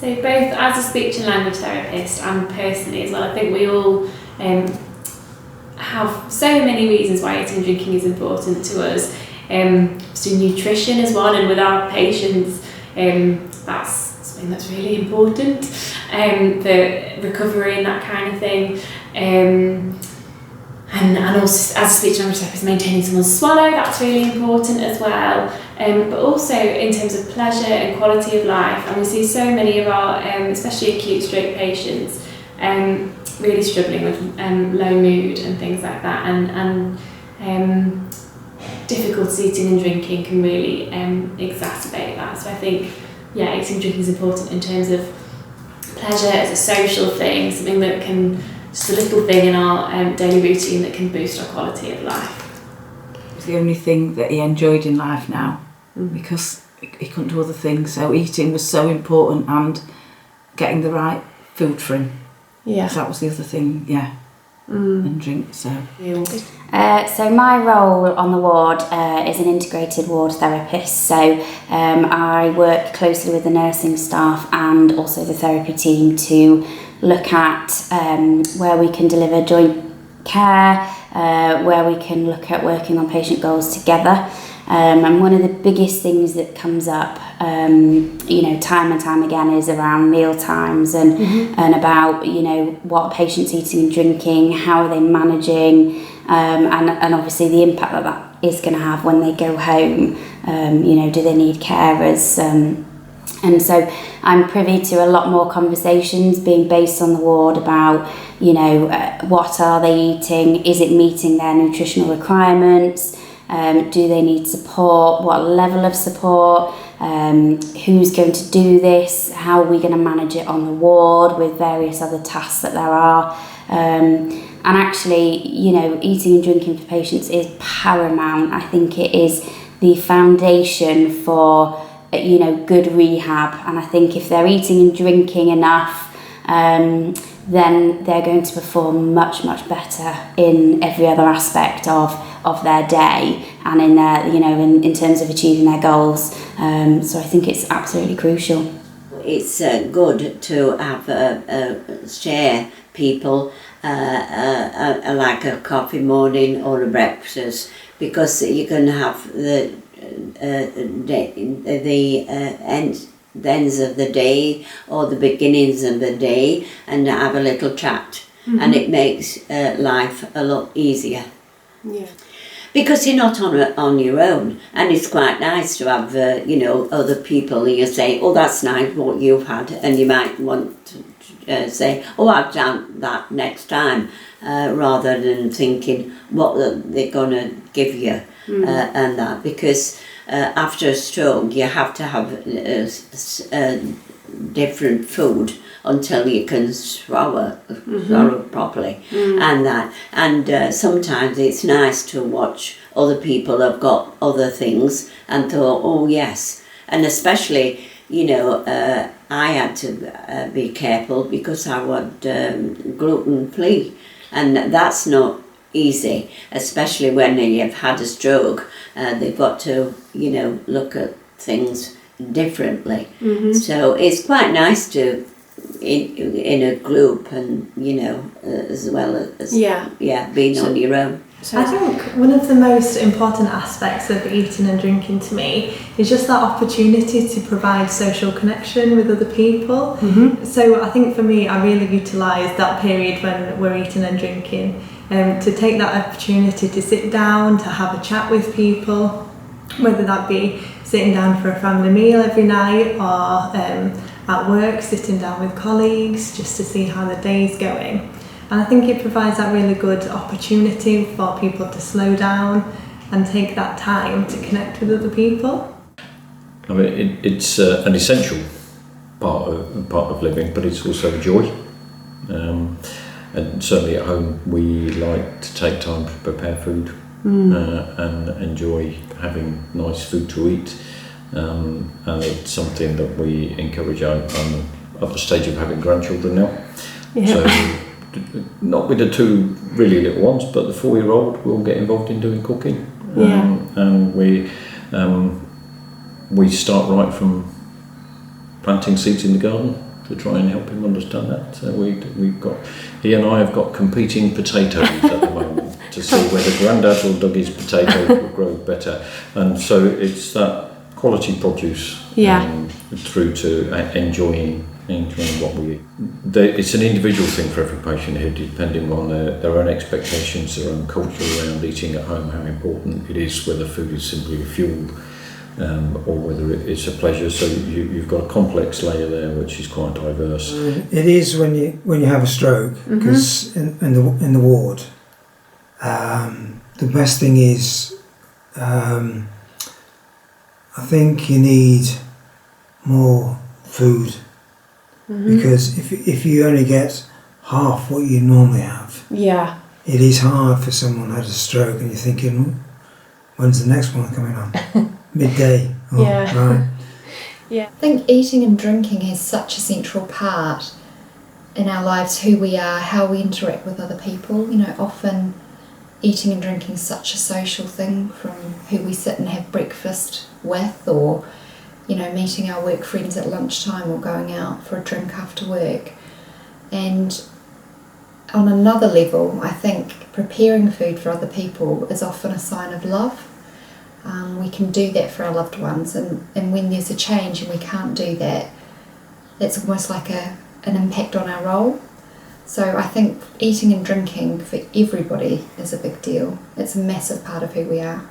So both as a speech and language therapist and personally as well, I think we all have so many reasons why eating and drinking is important to us. So nutrition is one, and with our patients, that's something that's really important for recovery and that kind of thing. And also as a speech and language therapist, maintaining someone's swallow, that's really important as well. But also in terms of pleasure and quality of life, and we see so many of our, especially acute stroke patients, really struggling with low mood and things like that, and difficulty eating and drinking can really exacerbate that. So I think, yeah, eating and drinking is important in terms of pleasure as a social thing, something that can, just a little thing in our daily routine that can boost our quality of life. It's the only thing that he enjoyed in life now, because he couldn't do other things, so eating was so important, and getting the right food for him. Yeah. So that was the other thing, yeah. And drink, so. So my role on the ward is an integrated ward therapist. So I work closely with the nursing staff and also the therapy team to look at where we can deliver joint care, where we can look at working on patient goals together. And one of the biggest things that comes up, time and time again, is around meal times and about, what a patient's eating and drinking, how are they managing, and obviously the impact that is going to have when they go home. Do they need carers? And so I'm privy to a lot more conversations being based on the ward about, what are they eating? Is it meeting their nutritional requirements? Do they need support? What level of support? Who's going to do this? How are we going to manage it on the ward with various other tasks that there are? And actually, eating and drinking for patients is paramount. I think it is the foundation for, good rehab. And I think if they're eating and drinking enough, then they're going to perform much, much better in every other aspect of their day and in their, in terms of achieving their goals. So I think it's absolutely crucial. It's good to have share people like a coffee morning or a breakfast, because you can have the ends of the day or the beginnings of the day and have a little chat, and it makes life a lot easier. Yeah. Because you're not on your own, and it's quite nice to have other people, and you say, oh, that's nice what you've had, and you might want to say, oh, I'll have that next time, rather than thinking what they're going to give you and that, because after a stroke you have to have different food until you can swallow properly, and that. And sometimes it's nice to watch other people have got other things and thought, oh yes. And especially, I had to be careful because I was gluten-free, and that's not easy, especially when you've had a stroke. They've got to, look at things differently. So it's quite nice to in a group, and as well as being on your own. I think one of the most important aspects of eating and drinking to me is just that opportunity to provide social connection with other people. So I think for me, I really utilise that period when we're eating and drinking to take that opportunity to sit down, to have a chat with people, whether that be sitting down for a family meal every night, or at work sitting down with colleagues just to see how the day's going. And I think it provides that really good opportunity for people to slow down and take that time to connect with other people. I mean, it's an essential part of living, but it's also a joy. And certainly at home, we like to take time to prepare food and enjoy having nice food to eat. And it's something that we encourage. I'm at the stage of having grandchildren now. So not with the two really little ones, but the 4-year-old will get involved in doing cooking. And we start right from planting seeds in the garden to try and help him understand that. So he and I have got competing potatoes at the moment to see whether Grandad or Dougie's potatoes will grow better. And so it's that quality produce through to enjoying what we eat. It's an individual thing for every patient here, depending on their own expectations, their own culture around eating at home, how important it is, whether food is simply a fuel or whether it's a pleasure. So you've got a complex layer there which is quite diverse. It is when you have a stroke, because in the ward, the best thing is I think you need more food. Because if you only get half what you normally have, it is hard for someone who had a stroke and you're thinking, when's the next one coming on? Midday. Right. I think eating and drinking is such a central part in our lives, who we are, how we interact with other people. Often eating and drinking is such a social thing, from who we sit and have breakfast with, or meeting our work friends at lunchtime, or going out for a drink after work. And on another level, I think preparing food for other people is often a sign of love. We can do that for our loved ones, and when there's a change and we can't do that, it's almost like an impact on our role. So I think eating and drinking for everybody is a big deal. It's a massive part of who we are.